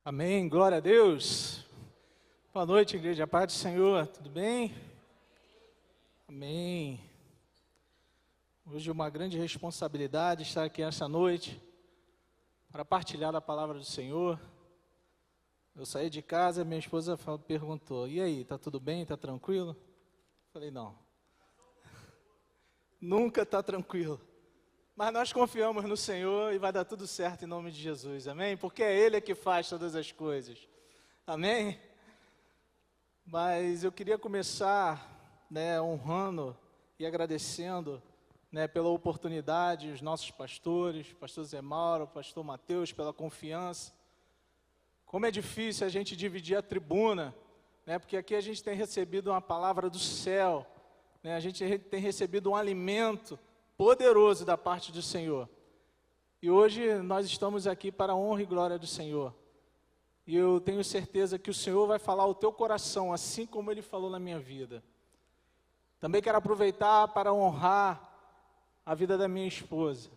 Amém, glória a Deus. Boa noite, igreja, paz do Senhor, tudo bem? Amém. Hoje é uma grande responsabilidade estar aqui essa noite para partilhar da palavra do Senhor. Eu saí de casa, minha esposa perguntou, e aí, tá tudo bem, tá tranquilo? Falei, não, nunca tá tranquilo. Mas nós confiamos no Senhor e vai dar tudo certo em nome de Jesus, amém? Porque é Ele que faz todas as coisas, amém? Mas eu queria começar, honrando e agradecendo, pela oportunidade, os nossos pastores, pastor Zé Mauro, pastor Mateus, pela confiança. Como é difícil a gente dividir a tribuna, porque aqui a gente tem recebido uma palavra do céu, a gente tem recebido um alimento poderoso da parte do Senhor. E hoje nós estamos aqui para a honra e glória do Senhor. E eu tenho certeza que o Senhor vai falar ao teu coração, assim como Ele falou na minha vida. Também quero aproveitar para honrar a vida da minha esposa,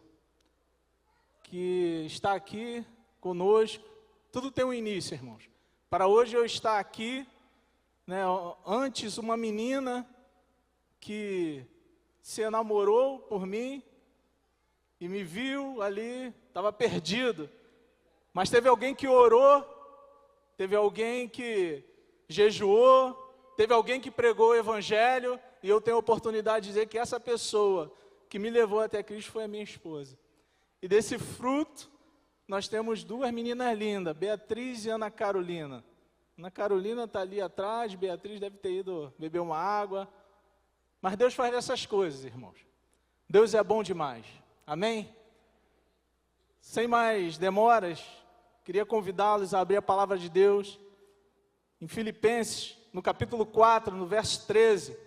que está aqui conosco. Tudo tem um início, irmãos. Para hoje eu estar aqui, antes uma menina que se enamorou por mim e me viu ali, estava perdido. Mas teve alguém que orou, teve alguém que jejuou, teve alguém que pregou o Evangelho, e eu tenho a oportunidade de dizer que essa pessoa que me levou até Cristo foi a minha esposa. E desse fruto, nós temos duas meninas lindas, Beatriz e Ana Carolina. Ana Carolina está ali atrás, Beatriz deve ter ido beber uma água. Mas Deus faz essas coisas, irmãos. Deus é bom demais. Amém? Sem mais demoras, queria convidá-los a abrir a palavra de Deus em Filipenses, no capítulo 4, no verso 13.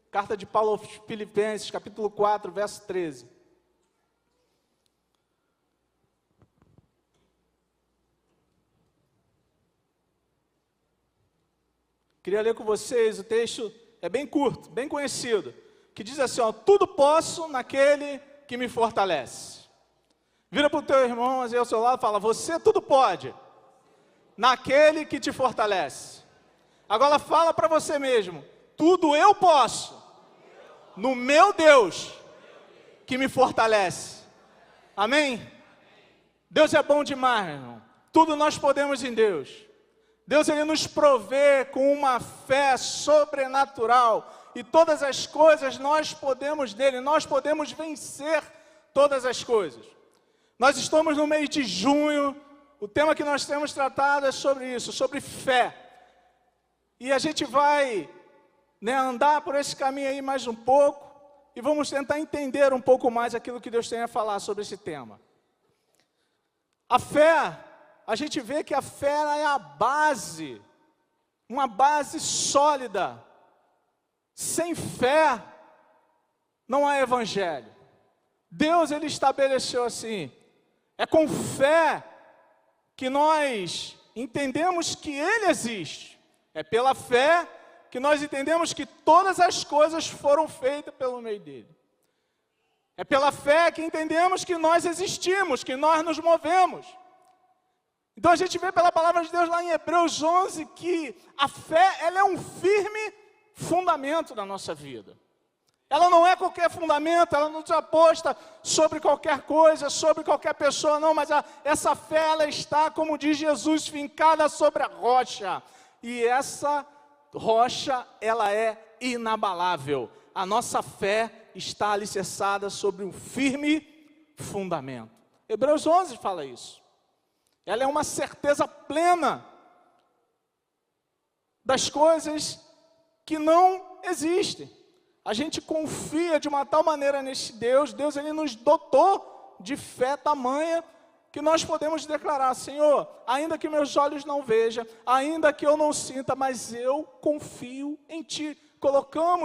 Carta de Paulo aos Filipenses, capítulo 4, verso 13. Queria ler com vocês o texto. É bem curto, bem conhecido, que diz assim, tudo posso naquele que me fortalece. Vira para o teu irmão aí ao seu lado e fala, você tudo pode, naquele que te fortalece. Agora fala para você mesmo, tudo eu posso, no meu Deus, que me fortalece. Amém? Deus é bom demais, meu irmão. Tudo nós podemos em Deus. Deus, Ele nos provê com uma fé sobrenatural, e todas as coisas nós podemos nele, nós podemos vencer todas as coisas. Nós estamos no mês de junho, o tema que nós temos tratado é sobre isso, sobre fé. E a gente vai andar por esse caminho aí mais um pouco, e vamos tentar entender um pouco mais aquilo que Deus tem a falar sobre esse tema. A fé, a gente vê que a fé é a base, uma base sólida. Sem fé, não há evangelho. Deus, Ele estabeleceu assim, é com fé que nós entendemos que Ele existe. É pela fé que nós entendemos que todas as coisas foram feitas pelo meio dEle. É pela fé que entendemos que nós existimos, que nós nos movemos. Então a gente vê pela palavra de Deus lá em Hebreus 11 que a fé, ela é um firme fundamento da nossa vida. Ela não é qualquer fundamento, ela não se aposta sobre qualquer coisa, sobre qualquer pessoa, não, mas essa fé, ela está, como diz Jesus, fincada sobre a rocha. E essa rocha, ela é inabalável. A nossa fé está alicerçada sobre um firme fundamento. Hebreus 11 fala isso. Ela é uma certeza plena das coisas que não existem. A gente confia de uma tal maneira nesse Deus, Deus, Ele nos dotou de fé tamanha que nós podemos declarar, Senhor, ainda que meus olhos não vejam, ainda que eu não sinta, mas eu confio em Ti.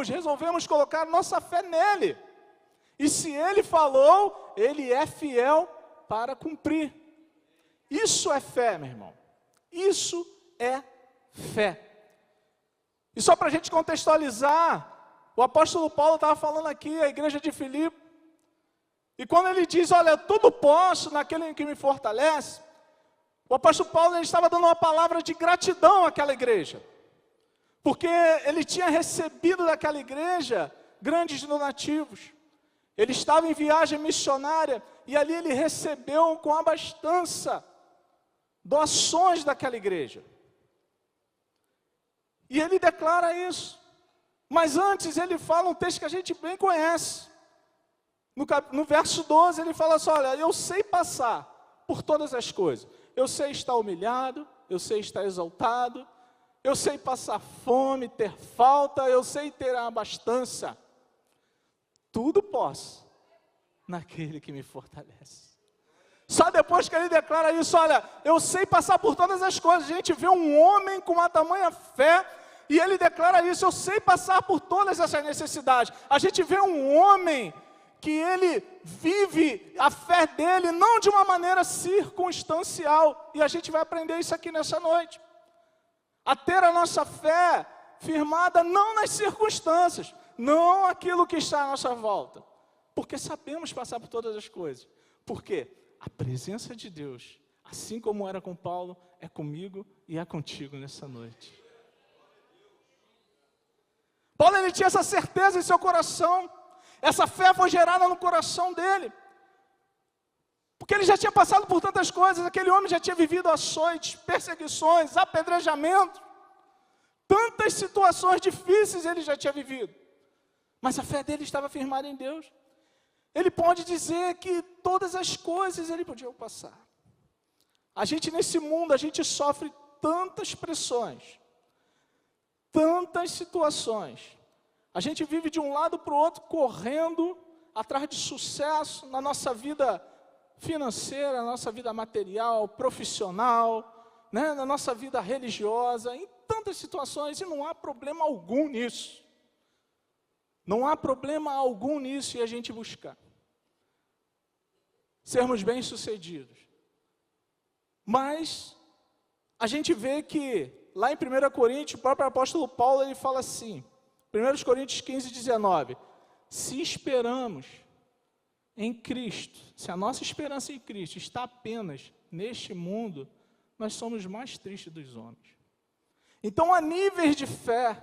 Resolvemos colocar nossa fé nele. E se Ele falou, Ele é fiel para cumprir. Isso é fé, meu irmão. Isso é fé. E só para a gente contextualizar, o apóstolo Paulo estava falando aqui, a igreja de Filipe, e quando ele diz, olha, tudo posso naquele que me fortalece, O apóstolo Paulo ele estava dando uma palavra de gratidão àquela igreja, porque ele tinha recebido daquela igreja grandes donativos. Ele estava em viagem missionária e ali ele recebeu com abastança doações daquela igreja. E ele declara isso. Mas antes ele fala um texto que a gente bem conhece. No verso 12 ele fala assim, olha, eu sei passar por todas as coisas. Eu sei estar humilhado, eu sei estar exaltado, eu sei passar fome, ter falta, eu sei ter a abastança. Tudo posso naquele que me fortalece. Só depois que ele declara isso, olha, eu sei passar por todas as coisas. A gente vê um homem com uma tamanha fé e ele declara isso, eu sei passar por todas essas necessidades. A gente vê um homem que ele vive a fé dele não de uma maneira circunstancial. E a gente vai aprender isso aqui nessa noite. A ter a nossa fé firmada não nas circunstâncias, não aquilo que está à nossa volta. Porque sabemos passar por todas as coisas. Por quê? A presença de Deus, assim como era com Paulo, é comigo e é contigo nessa noite. Paulo ele tinha essa certeza em seu coração. Essa fé foi gerada no coração dele. Porque ele já tinha passado por tantas coisas. Aquele homem já tinha vivido açoites, perseguições, apedrejamento. Tantas situações difíceis ele já tinha vivido. Mas a fé dele estava firmada em Deus. Ele pode dizer que todas as coisas ele podia passar. A gente nesse mundo, a gente sofre tantas pressões, tantas situações. A gente vive de um lado para o outro, correndo atrás de sucesso na nossa vida financeira, na nossa vida material, profissional, né, na nossa vida religiosa, em tantas situações, e não há problema algum nisso. Não há problema algum nisso em a gente buscar sermos bem-sucedidos. Mas a gente vê que lá em 1 Coríntios, o próprio apóstolo Paulo, ele fala assim, 1 Coríntios 15, 19, se esperamos em Cristo, se a nossa esperança em Cristo está apenas neste mundo, nós somos mais tristes dos homens. Então há níveis de fé,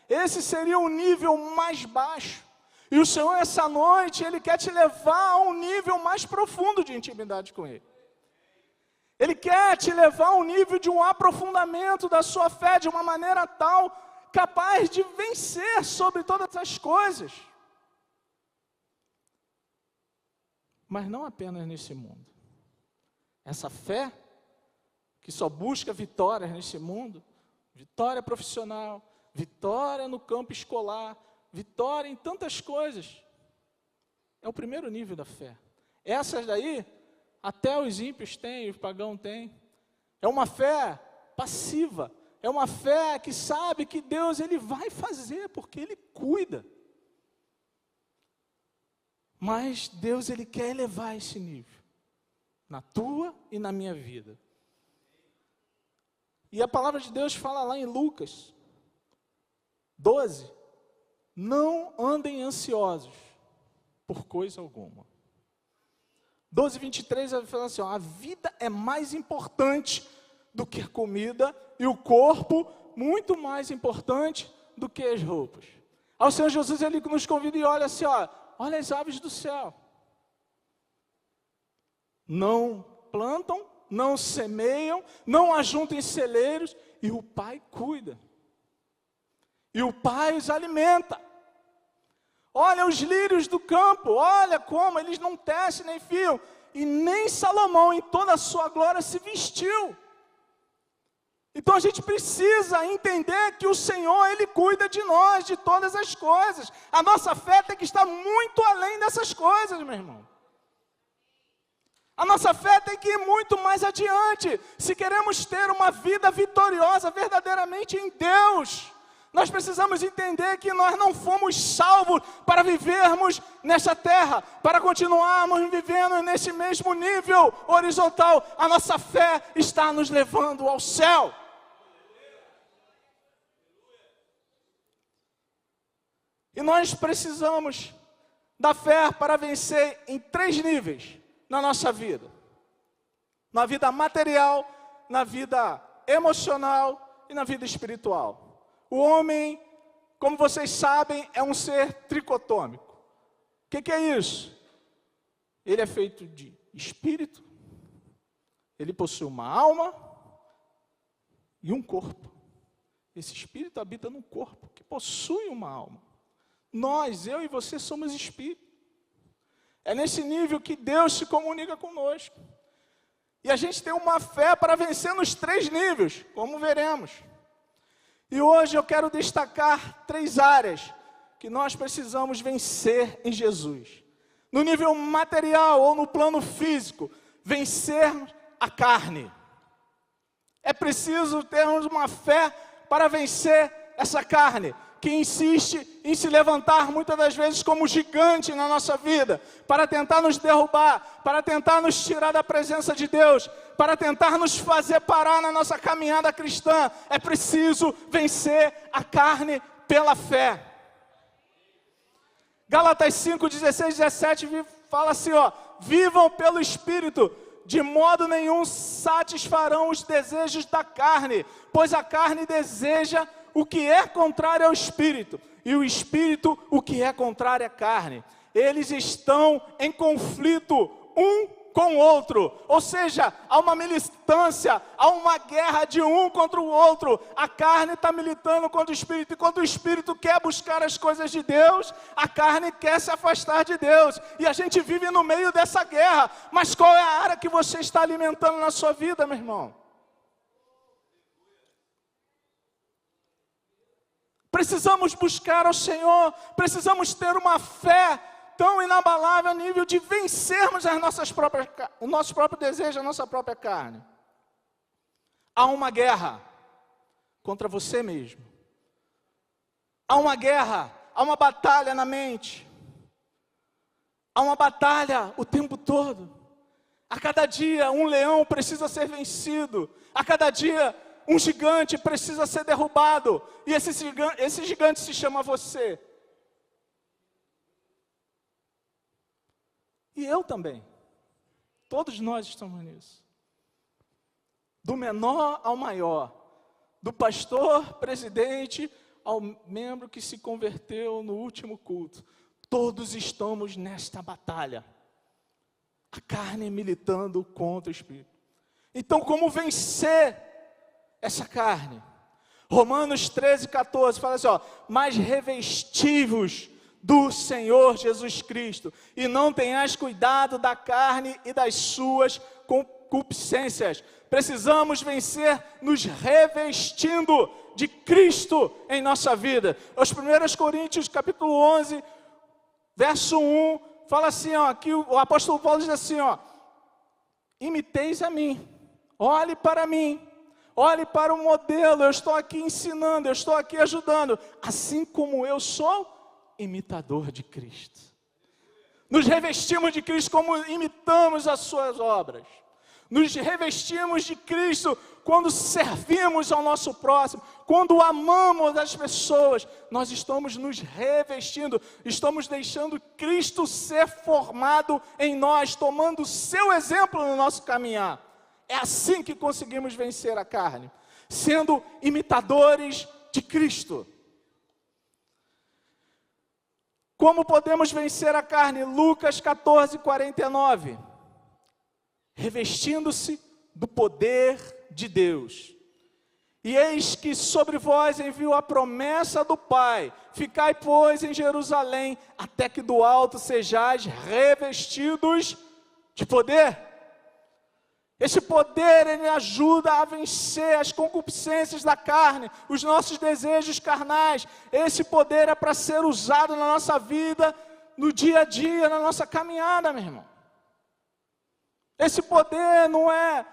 esse seria o nível mais baixo, e o Senhor essa noite, Ele quer te levar a um nível mais profundo de intimidade com Ele. Ele quer te levar a um nível de um aprofundamento da sua fé, de uma maneira tal, capaz de vencer sobre todas as coisas. Mas não apenas nesse mundo. Essa fé, que só busca vitórias nesse mundo, vitória profissional, vitória no campo escolar, vitória em tantas coisas, é o primeiro nível da fé. Essas daí, até os ímpios têm, os pagãos têm. É uma fé passiva, é uma fé que sabe que Deus ele vai fazer, porque Ele cuida. Mas Deus ele quer elevar esse nível, na tua e na minha vida. E a palavra de Deus fala lá em Lucas 12, não andem ansiosos por coisa alguma. 12, 23, vai falar assim, ó, a vida é mais importante do que a comida e o corpo muito mais importante do que as roupas. Aí o Senhor Jesus ele nos convida e olha assim, ó, olha as aves do céu. Não plantam, não semeiam, não ajuntam em celeiros, e o Pai cuida. E o Pai os alimenta. Olha os lírios do campo, olha como eles não tecem nem fiam. E nem Salomão em toda a sua glória se vestiu. Então a gente precisa entender que o Senhor, Ele cuida de nós, de todas as coisas. A nossa fé tem que estar muito além dessas coisas, meu irmão. A nossa fé tem que ir muito mais adiante. Se queremos ter uma vida vitoriosa verdadeiramente em Deus, nós precisamos entender que nós não fomos salvos para vivermos nessa terra, para continuarmos vivendo nesse mesmo nível horizontal. A nossa fé está nos levando ao céu. E nós precisamos da fé para vencer em 3 níveis na nossa vida. Na vida material, na vida emocional e na vida espiritual. O homem, como vocês sabem, é um ser tricotômico. O que é isso? Ele é feito de espírito, ele possui uma alma e um corpo. Esse espírito habita num corpo que possui uma alma. Nós, eu e você, somos espírito. É nesse nível que Deus se comunica conosco. E a gente tem uma fé para vencer nos 3 níveis, como veremos. E hoje eu quero destacar 3 áreas que nós precisamos vencer em Jesus. No nível material ou no plano físico, vencermos a carne. É preciso termos uma fé para vencer essa carne, que insiste em se levantar muitas das vezes como gigante na nossa vida, para tentar nos derrubar, para tentar nos tirar da presença de Deus, para tentar nos fazer parar na nossa caminhada cristã. É preciso vencer a carne pela fé. Gálatas 5, 16, 17 fala assim, vivam pelo Espírito, de modo nenhum satisfarão os desejos da carne, pois a carne deseja o que é contrário ao Espírito, e o Espírito o que é contrário à carne. Eles estão em conflito um com o outro, ou seja, há uma militância, há uma guerra de um contra o outro. A carne está militando contra o Espírito, e quando o Espírito quer buscar as coisas de Deus, a carne quer se afastar de Deus, e a gente vive no meio dessa guerra. Mas qual é a área que você está alimentando na sua vida, meu irmão? Precisamos buscar ao Senhor, precisamos ter uma fé tão inabalável a nível de vencermos o nosso próprio desejo, a nossa própria carne. Há uma guerra contra você mesmo. Há uma guerra, há uma batalha na mente. Há uma batalha o tempo todo. A cada dia um leão precisa ser vencido. A cada dia um gigante precisa ser derrubado. E esse gigante se chama você. E eu também. Todos nós estamos nisso. Do menor ao maior. Do pastor, presidente, ao membro que se converteu no último culto. Todos estamos nesta batalha. A carne militando contra o Espírito. Então, como vencer essa carne? Romanos 13, 14 fala assim, mas revesti-vos do Senhor Jesus Cristo, e não tenhais cuidado da carne e das suas concupiscências. Precisamos vencer nos revestindo de Cristo em nossa vida. Os 1 Coríntios capítulo 11, verso 1, fala assim, que o apóstolo Paulo diz assim, imiteis a mim, olhe para mim, olhe para o modelo, eu estou aqui ensinando, eu estou aqui ajudando, assim como eu sou imitador de Cristo. Nos revestimos de Cristo como imitamos as suas obras. Nos revestimos de Cristo quando servimos ao nosso próximo, quando amamos as pessoas. Nós estamos nos revestindo, estamos deixando Cristo ser formado em nós, tomando o seu exemplo no nosso caminhar. É assim que conseguimos vencer a carne, sendo imitadores de Cristo. Como podemos vencer a carne? Lucas 14, 49. Revestindo-se do poder de Deus. E eis que sobre vós envio a promessa do Pai. Ficai, pois, em Jerusalém, até que do alto sejais revestidos de poder. Esse poder, ele ajuda a vencer as concupiscências da carne, os nossos desejos carnais. Esse poder é para ser usado na nossa vida, no dia a dia, na nossa caminhada, meu irmão. Esse poder não é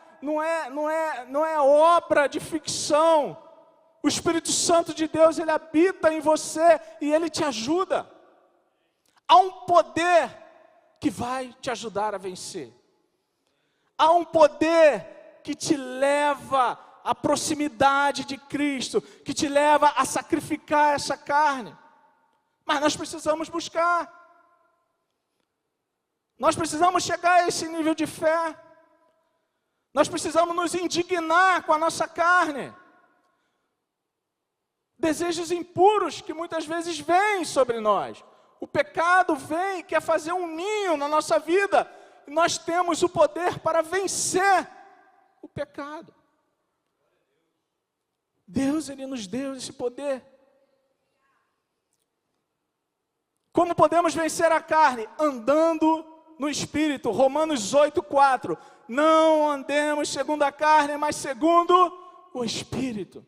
obra de ficção. O Espírito Santo de Deus, ele habita em você e ele te ajuda. Há um poder que vai te ajudar a vencer. Há um poder que te leva à proximidade de Cristo, que te leva a sacrificar essa carne. Mas nós precisamos buscar. Nós precisamos chegar a esse nível de fé. Nós precisamos nos indignar com a nossa carne. Desejos impuros que muitas vezes vêm sobre nós. O pecado vem e quer fazer um ninho na nossa vida. E nós temos o poder para vencer o pecado. Deus, Ele nos deu esse poder. Como podemos vencer a carne? Andando no Espírito. Romanos 8:4. Não andemos segundo a carne, mas segundo o Espírito.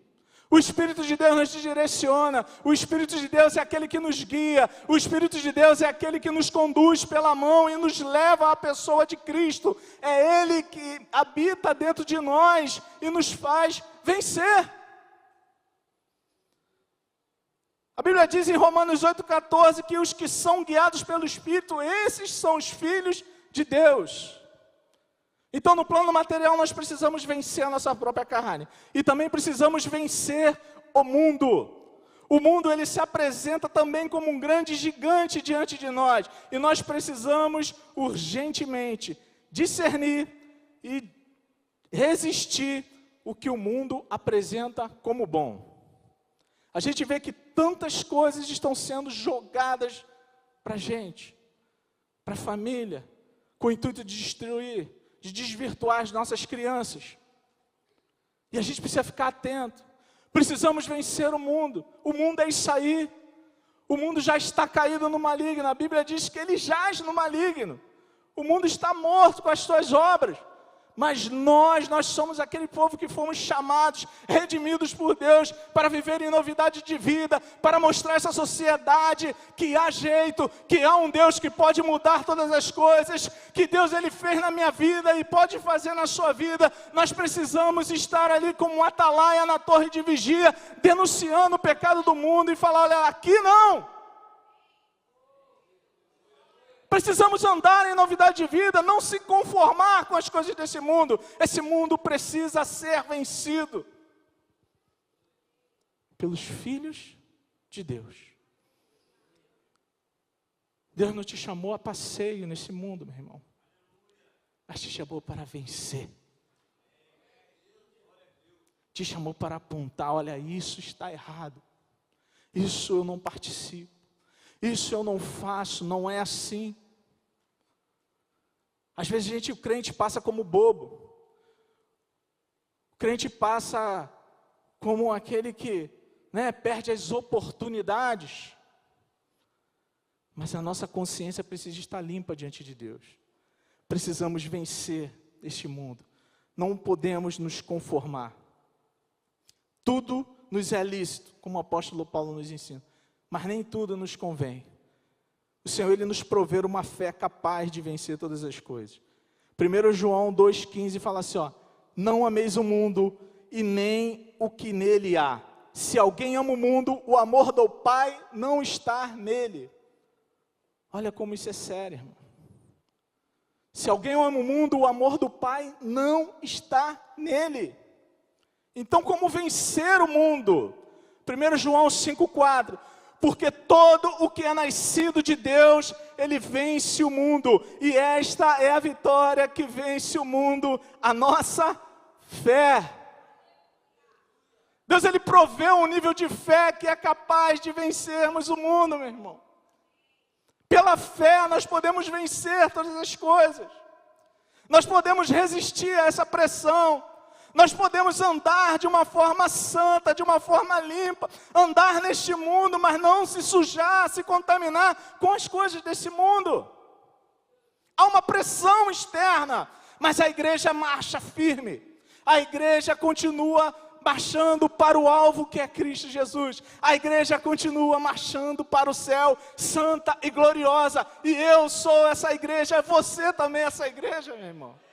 O Espírito de Deus nos direciona. O Espírito de Deus é aquele que nos guia. O Espírito de Deus é aquele que nos conduz pela mão e nos leva à pessoa de Cristo. É Ele que habita dentro de nós e nos faz vencer. A Bíblia diz em Romanos 8,14 que os que são guiados pelo Espírito, esses são os filhos de Deus. Então, no plano material, nós precisamos vencer a nossa própria carne. E também precisamos vencer o mundo. O mundo, ele se apresenta também como um grande gigante diante de nós. E nós precisamos urgentemente discernir e resistir o que o mundo apresenta como bom. A gente vê que tantas coisas estão sendo jogadas para a gente, para a família, com o intuito de destruir, de desvirtuar as nossas crianças. E a gente precisa ficar atento. Precisamos vencer o mundo. O mundo é isso aí. O mundo já está caído no maligno. A Bíblia diz que ele jaz no maligno. O mundo está morto com as suas obras. Mas nós somos aquele povo que fomos chamados, redimidos por Deus, para viver em novidade de vida, para mostrar a essa sociedade que há jeito, que há um Deus que pode mudar todas as coisas, que Deus Ele fez na minha vida e pode fazer na sua vida. Nós precisamos estar ali como um atalaia na torre de vigia, denunciando o pecado do mundo e falar, olha, aqui não. Precisamos andar em novidade de vida, não se conformar com as coisas desse mundo. Esse mundo precisa ser vencido pelos filhos de Deus. Deus não te chamou a passeio nesse mundo, meu irmão, mas te chamou para vencer. Te chamou para apontar, olha, isso está errado. Isso eu não participo. Isso eu não faço, não é assim. Às vezes o crente passa como bobo. O crente passa como aquele que, perde as oportunidades. Mas a nossa consciência precisa estar limpa diante de Deus. Precisamos vencer este mundo. Não podemos nos conformar. Tudo nos é lícito, como o apóstolo Paulo nos ensina. Mas nem tudo nos convém. O Senhor, Ele nos provê uma fé capaz de vencer todas as coisas. 1 João 2,15 fala assim, não ameis o mundo e nem o que nele há. Se alguém ama o mundo, o amor do Pai não está nele. Olha como isso é sério, irmão. Se alguém ama o mundo, o amor do Pai não está nele. Então, como vencer o mundo? 1 João 5,4. Porque todo o que é nascido de Deus, ele vence o mundo. E esta é a vitória que vence o mundo, a nossa fé. Deus, Ele proveu um nível de fé que é capaz de vencermos o mundo, meu irmão. Pela fé nós podemos vencer todas as coisas. Nós podemos resistir a essa pressão. Nós podemos andar de uma forma santa, de uma forma limpa, andar neste mundo, mas não se sujar, se contaminar com as coisas desse mundo. Há uma pressão externa, mas a igreja marcha firme. A igreja continua marchando para o alvo que é Cristo Jesus. A igreja continua marchando para o céu, santa e gloriosa. E eu sou essa igreja, você também é essa igreja, meu irmão.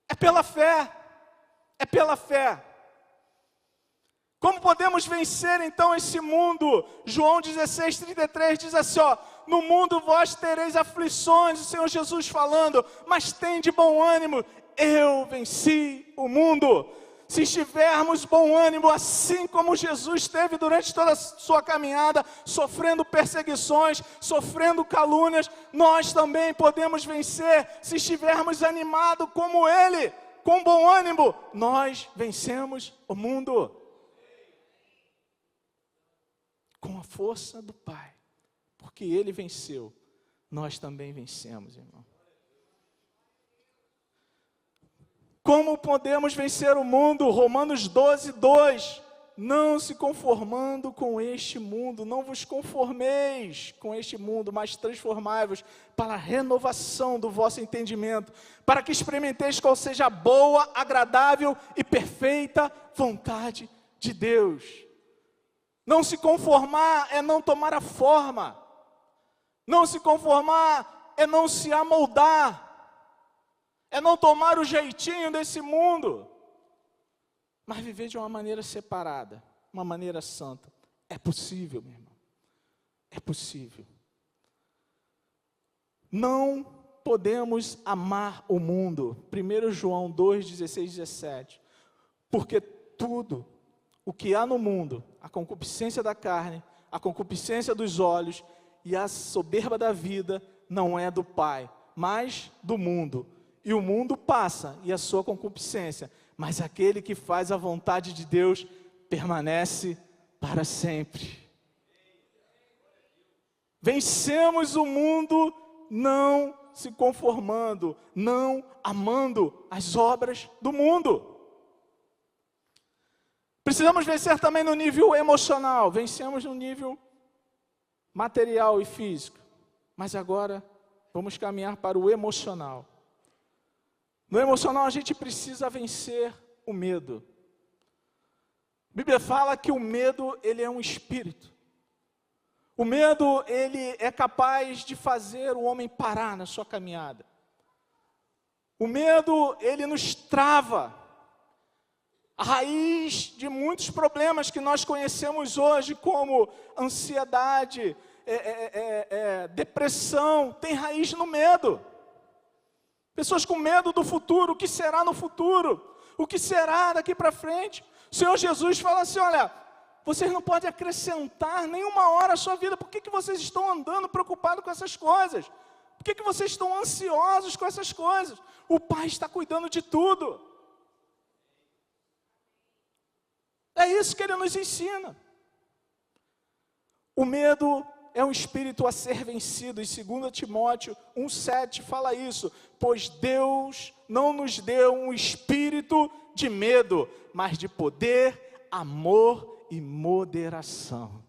É pela fé, é pela fé. Como podemos vencer então esse mundo? João 16:33 diz assim, no mundo vós tereis aflições, o Senhor Jesus falando, mas tende bom ânimo, eu venci o mundo. se estivermos bom ânimo, assim como Jesus teve durante toda a sua caminhada, sofrendo perseguições, sofrendo calúnias, nós também podemos vencer, se estivermos animados como Ele, com bom ânimo, nós vencemos o mundo. Com a força do Pai, porque Ele venceu, nós também vencemos, irmão. Como podemos vencer o mundo? Romanos 12, 2. Não se conformando com este mundo, não vos conformeis com este mundo, mas transformai-vos para a renovação do vosso entendimento, para que experimenteis qual seja a boa, agradável e perfeita vontade de Deus. Não se conformar é não tomar a forma, não se conformar é não se amoldar, é não tomar o jeitinho desse mundo, mas viver de uma maneira separada, uma maneira santa. É possível, meu irmão, é possível. Não podemos amar o mundo, 1 João 2, 16, 17, porque tudo o que há no mundo, a concupiscência da carne, a concupiscência dos olhos e a soberba da vida, não é do Pai, mas do mundo. E o mundo passa, e a sua concupiscência, mas aquele que faz a vontade de Deus permanece para sempre. Vencemos o mundo não se conformando, não amando as obras do mundo. Precisamos vencer também no nível emocional. Vencemos no nível material e físico, mas agora vamos caminhar para o emocional. No emocional a gente precisa vencer o medo. A Bíblia fala que o medo, ele é um espírito. O medo, ele é capaz de fazer o homem parar na sua caminhada. O medo, ele nos trava. A raiz de muitos problemas que nós conhecemos hoje, como ansiedade, depressão, tem raiz no medo. Pessoas com medo do futuro, o que será no futuro? O que será daqui para frente? O Senhor Jesus fala assim, olha, vocês não podem acrescentar nenhuma hora à sua vida. Por que vocês estão andando preocupados com essas coisas? Por que vocês estão ansiosos com essas coisas? O Pai está cuidando de tudo. É isso que Ele nos ensina. O medo é um espírito a ser vencido. Em 2 Timóteo 1,7 fala isso. Pois Deus não nos deu um espírito de medo, mas de poder, amor e moderação.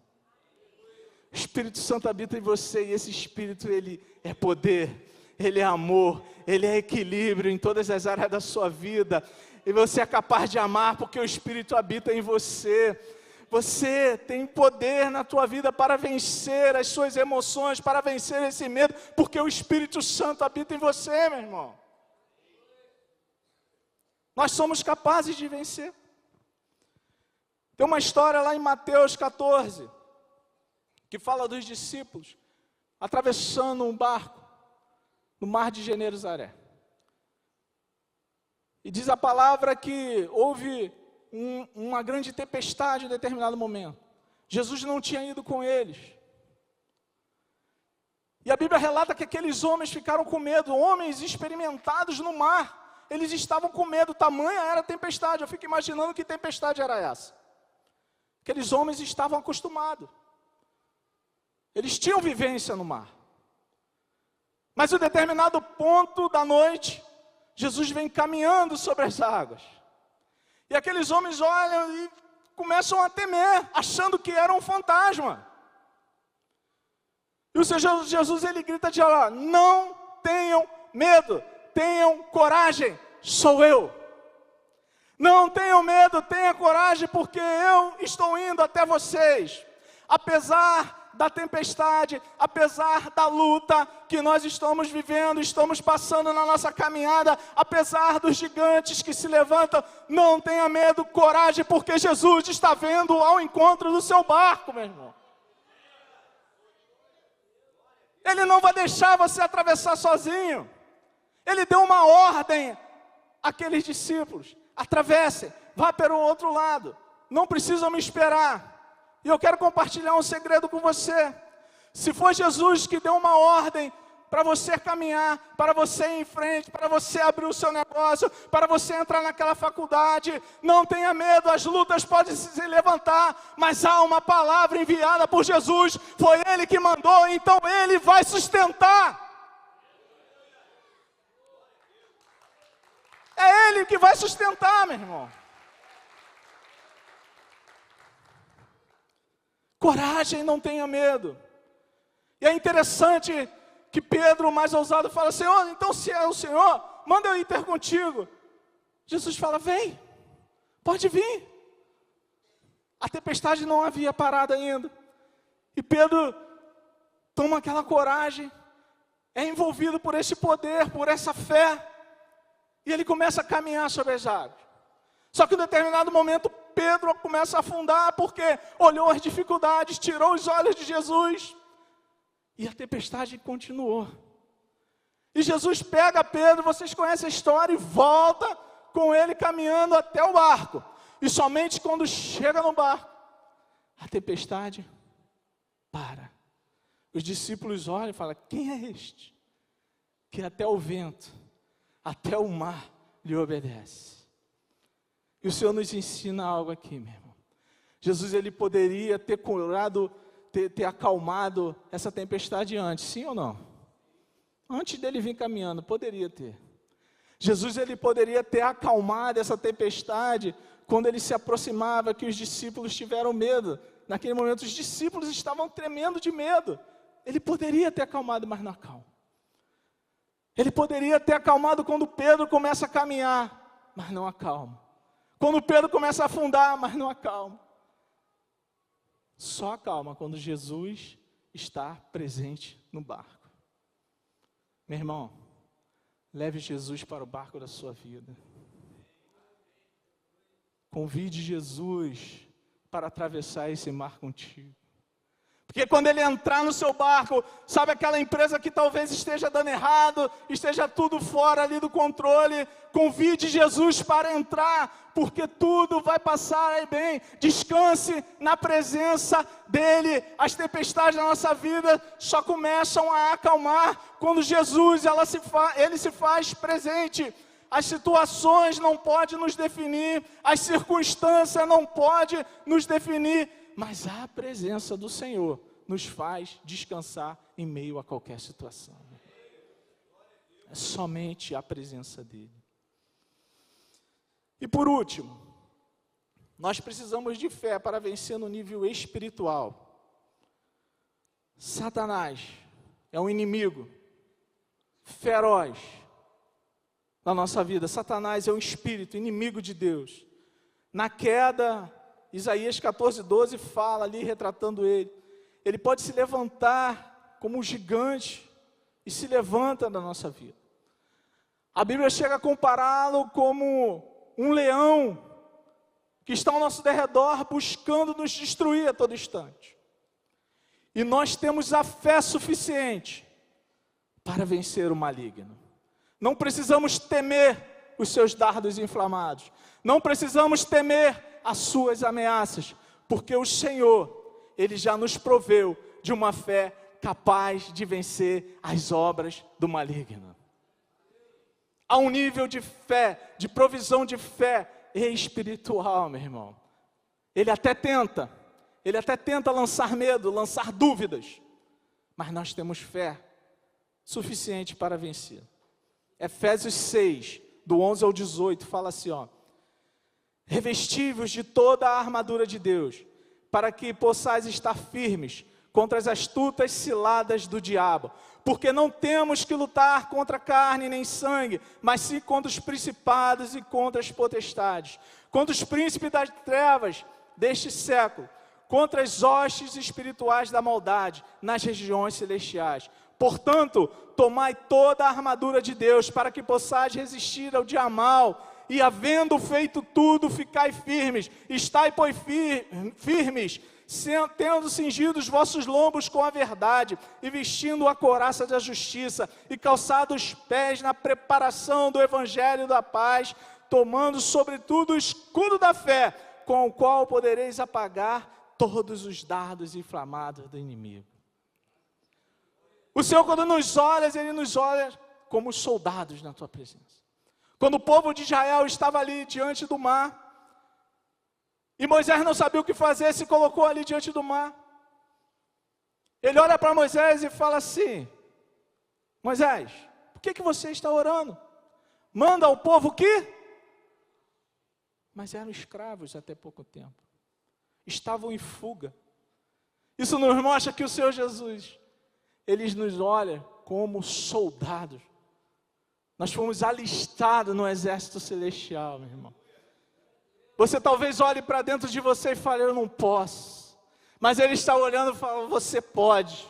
O Espírito Santo habita em você, e esse Espírito, ele é poder, ele é amor, ele é equilíbrio em todas as áreas da sua vida. E você é capaz de amar porque o Espírito habita em você. Você tem poder na tua vida para vencer as suas emoções, para vencer esse medo, porque o Espírito Santo habita em você, meu irmão. Nós somos capazes de vencer. Tem uma história lá em Mateus 14, que fala dos discípulos atravessando um barco no mar de Genezaré. E diz a palavra que houve uma grande tempestade em determinado momento. Jesus não tinha ido com eles. E a Bíblia relata que aqueles homens ficaram com medo, homens experimentados no mar. Eles estavam com medo, tamanha era a tempestade. Eu fico imaginando que tempestade era essa. Aqueles homens estavam acostumados. Eles tinham vivência no mar. Mas em um determinado ponto da noite, Jesus vem caminhando sobre as águas. E aqueles homens olham e começam a temer, achando que era um fantasma. E o Senhor Jesus, ele grita de lá, não tenham medo, tenham coragem, sou eu. Não tenham medo, tenham coragem, porque eu estou indo até vocês. Apesar da tempestade, apesar da luta que nós estamos vivendo, estamos passando na nossa caminhada, apesar dos gigantes que se levantam, não tenha medo, coragem, porque Jesus está vindo ao encontro do seu barco, meu irmão. Ele não vai deixar você atravessar sozinho. Ele deu uma ordem àqueles discípulos, atravessem, vá para o outro lado, não precisam me esperar. E eu quero compartilhar um segredo com você. Se foi Jesus que deu uma ordem para você caminhar, para você ir em frente, para você abrir o seu negócio, para você entrar naquela faculdade, não tenha medo, as lutas podem se levantar, mas há uma palavra enviada por Jesus, foi Ele que mandou, então Ele vai sustentar. É Ele que vai sustentar, meu irmão. Coragem, não tenha medo. E é interessante que Pedro, mais ousado, fala: Senhor, então se é o Senhor, manda eu ir ter contigo. Jesus fala: vem, pode vir. A tempestade não havia parado ainda. E Pedro toma aquela coragem, é envolvido por esse poder, por essa fé, e ele começa a caminhar sobre as águas. Só que em determinado momento Pedro começa a afundar, porque olhou as dificuldades, tirou os olhos de Jesus, e a tempestade continuou. E Jesus pega Pedro, vocês conhecem a história, e volta com ele caminhando até o barco. E somente quando chega no barco, a tempestade para. Os discípulos olham e falam: quem é este? Que até o vento, até o mar lhe obedece. E o Senhor nos ensina algo aqui, meu irmão. Jesus, ele poderia ter curado, ter acalmado essa tempestade antes, sim ou não? Antes dele vir caminhando, poderia ter. Jesus, ele poderia ter acalmado essa tempestade quando ele se aproximava, que os discípulos tiveram medo. Naquele momento os discípulos estavam tremendo de medo. Ele poderia ter acalmado, mas não acalma. Ele poderia ter acalmado quando Pedro começa a caminhar, mas não acalma. Quando Pedro começa a afundar, mas não acalma. Só acalma quando Jesus está presente no barco. Meu irmão, leve Jesus para o barco da sua vida. Convide Jesus para atravessar esse mar contigo. Porque quando ele entrar no seu barco, sabe aquela empresa que talvez esteja dando errado, esteja tudo fora ali do controle, convide Jesus para entrar, porque tudo vai passar aí bem. Descanse na presença dele. As tempestades da nossa vida só começam a acalmar quando Jesus ele se faz presente. As situações não podem nos definir, as circunstâncias não podem nos definir, mas a presença do Senhor nos faz descansar em meio a qualquer situação. É somente a presença dele. E por último, nós precisamos de fé para vencer no nível espiritual. Satanás é um inimigo feroz na nossa vida. Satanás é um espírito inimigo de Deus. Na queda, Isaías 14:12 fala ali, retratando ele. Ele pode se levantar como um gigante e se levanta na nossa vida. A Bíblia chega a compará-lo como um leão que está ao nosso derredor buscando nos destruir a todo instante. E nós temos a fé suficiente para vencer o maligno. Não precisamos temer os seus dardos inflamados. Não precisamos temer as suas ameaças, porque o Senhor, Ele já nos proveu de uma fé capaz de vencer as obras do maligno. Há um nível de fé, de provisão de fé espiritual, meu irmão. Ele até tenta lançar medo, lançar dúvidas, mas nós temos fé suficiente para vencer. Efésios 6, do 11 ao 18, fala assim, ó: revestivos de toda a armadura de Deus, para que possais estar firmes contra as astutas ciladas do diabo. Porque não temos que lutar contra carne nem sangue, mas sim contra os principados e contra as potestades, contra os príncipes das trevas deste século, contra as hostes espirituais da maldade nas regiões celestiais. Portanto, tomai toda a armadura de Deus, para que possais resistir ao dia mau, e havendo feito tudo, ficai firmes. Estai, pois, firmes, tendo cingido os vossos lombos com a verdade, e vestindo a couraça da justiça, e calçado os pés na preparação do evangelho da paz, tomando sobretudo o escudo da fé, com o qual podereis apagar todos os dardos inflamados do inimigo. O Senhor, quando nos olha, Ele nos olha como soldados na tua presença. Quando o povo de Israel estava ali diante do mar, e Moisés não sabia o que fazer, se colocou ali diante do mar. Ele olha para Moisés e fala assim: Moisés, por que você está orando? Manda ao povo que... Mas eram escravos até pouco tempo. Estavam em fuga. Isso nos mostra que o Senhor Jesus, Ele nos olha como soldados. Nós fomos alistados no exército celestial, meu irmão. Você talvez olhe para dentro de você e fale: eu não posso. Mas Ele está olhando e fala: você pode.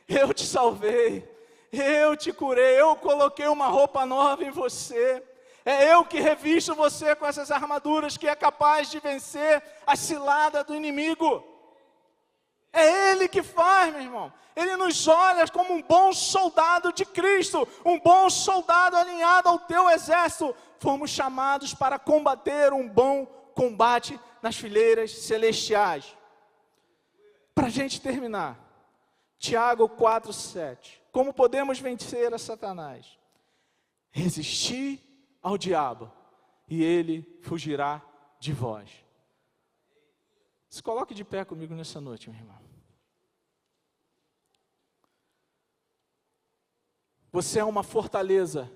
Eu te salvei. Eu te curei. Eu coloquei uma roupa nova em você. É eu que revisto você com essas armaduras, que é capaz de vencer a cilada do inimigo. É Ele que faz, meu irmão. Ele nos olha como um bom soldado de Cristo, um bom soldado alinhado ao teu exército. Fomos chamados para combater um bom combate nas fileiras celestiais. Para a gente terminar, Tiago 4,7. Como podemos vencer a Satanás? Resistir ao diabo, e ele fugirá de vós. Se coloque de pé comigo nessa noite, meu irmão. Você é uma fortaleza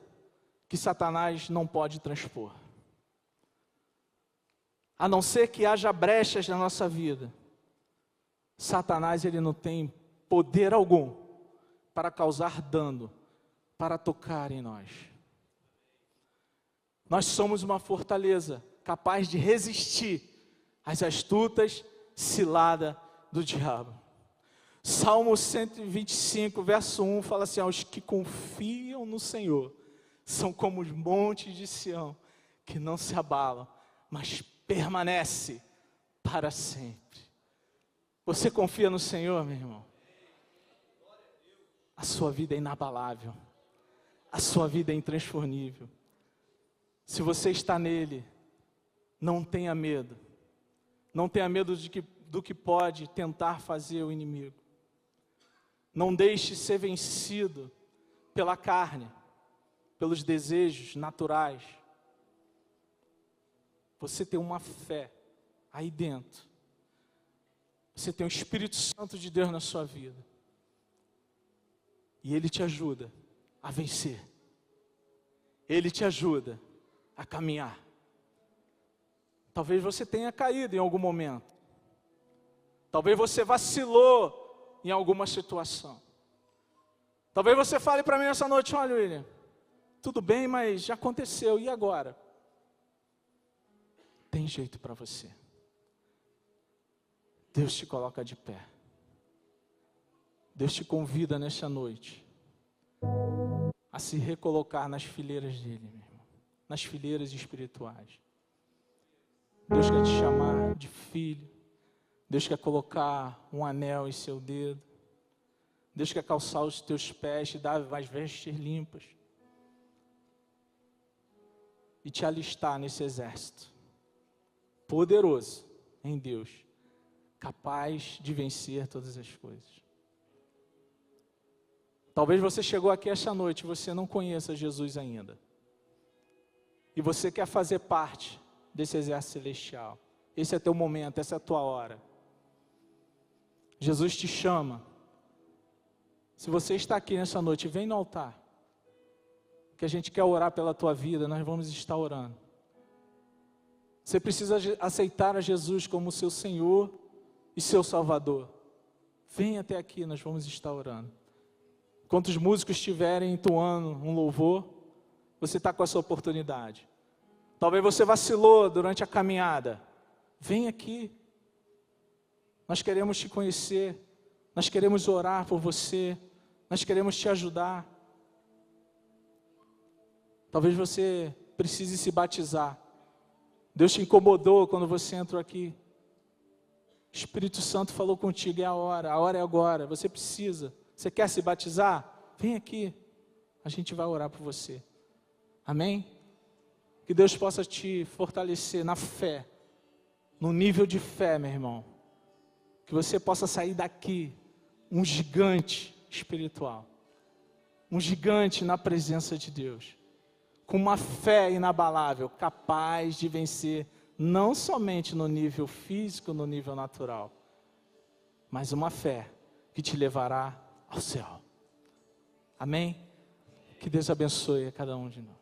que Satanás não pode transpor. A não ser que haja brechas na nossa vida, Satanás, ele não tem poder algum para causar dano, para tocar em nós. Nós somos uma fortaleza capaz de resistir às astutas ciladas do diabo. Salmo 125, verso 1, fala assim: os que confiam no Senhor são como os montes de Sião, que não se abalam, mas permanece para sempre. Você confia no Senhor, meu irmão? A sua vida é inabalável, a sua vida é intransformível. Se você está nele, não tenha medo. Não tenha medo do que pode tentar fazer o inimigo. Não deixe ser vencido pela carne, pelos desejos naturais. Você tem uma fé aí dentro. Você tem o Espírito Santo de Deus na sua vida. E Ele te ajuda a vencer. Ele te ajuda a caminhar. Talvez você tenha caído em algum momento. Talvez você vacilou em alguma situação. Talvez você fale para mim essa noite: olha, William, tudo bem, mas já aconteceu, e agora? Tem jeito para você. Deus te coloca de pé. Deus te convida nesta noite a se recolocar nas fileiras dele, meu irmão, nas fileiras espirituais. Deus quer te chamar de filho. Deus quer colocar um anel em seu dedo. Deus quer calçar os teus pés, te dar as vestes limpas e te alistar nesse exército poderoso em Deus, capaz de vencer todas as coisas. Talvez você chegou aqui esta noite e você não conheça Jesus ainda. E você quer fazer parte desse exército celestial. Esse é teu momento, essa é a tua hora. Jesus te chama. Se você está aqui nessa noite, vem no altar. Que a gente quer orar pela tua vida, nós vamos estar orando. Você precisa aceitar a Jesus como seu Senhor e seu Salvador. Vem até aqui, nós vamos estar orando. Enquanto os músicos estiverem entoando um louvor, você está com essa oportunidade. Talvez você vacilou durante a caminhada. Vem aqui. Nós queremos te conhecer. Nós queremos orar por você. Nós queremos te ajudar. Talvez você precise se batizar. Deus te incomodou quando você entrou aqui. O Espírito Santo falou contigo, é a hora é agora, você precisa. Você quer se batizar? Vem aqui, a gente vai orar por você. Amém? Que Deus possa te fortalecer na fé, no nível de fé, meu irmão. Que você possa sair daqui um gigante espiritual, um gigante na presença de Deus, com uma fé inabalável, capaz de vencer não somente no nível físico, no nível natural, mas uma fé que te levará ao céu. Amém? Que Deus abençoe a cada um de nós.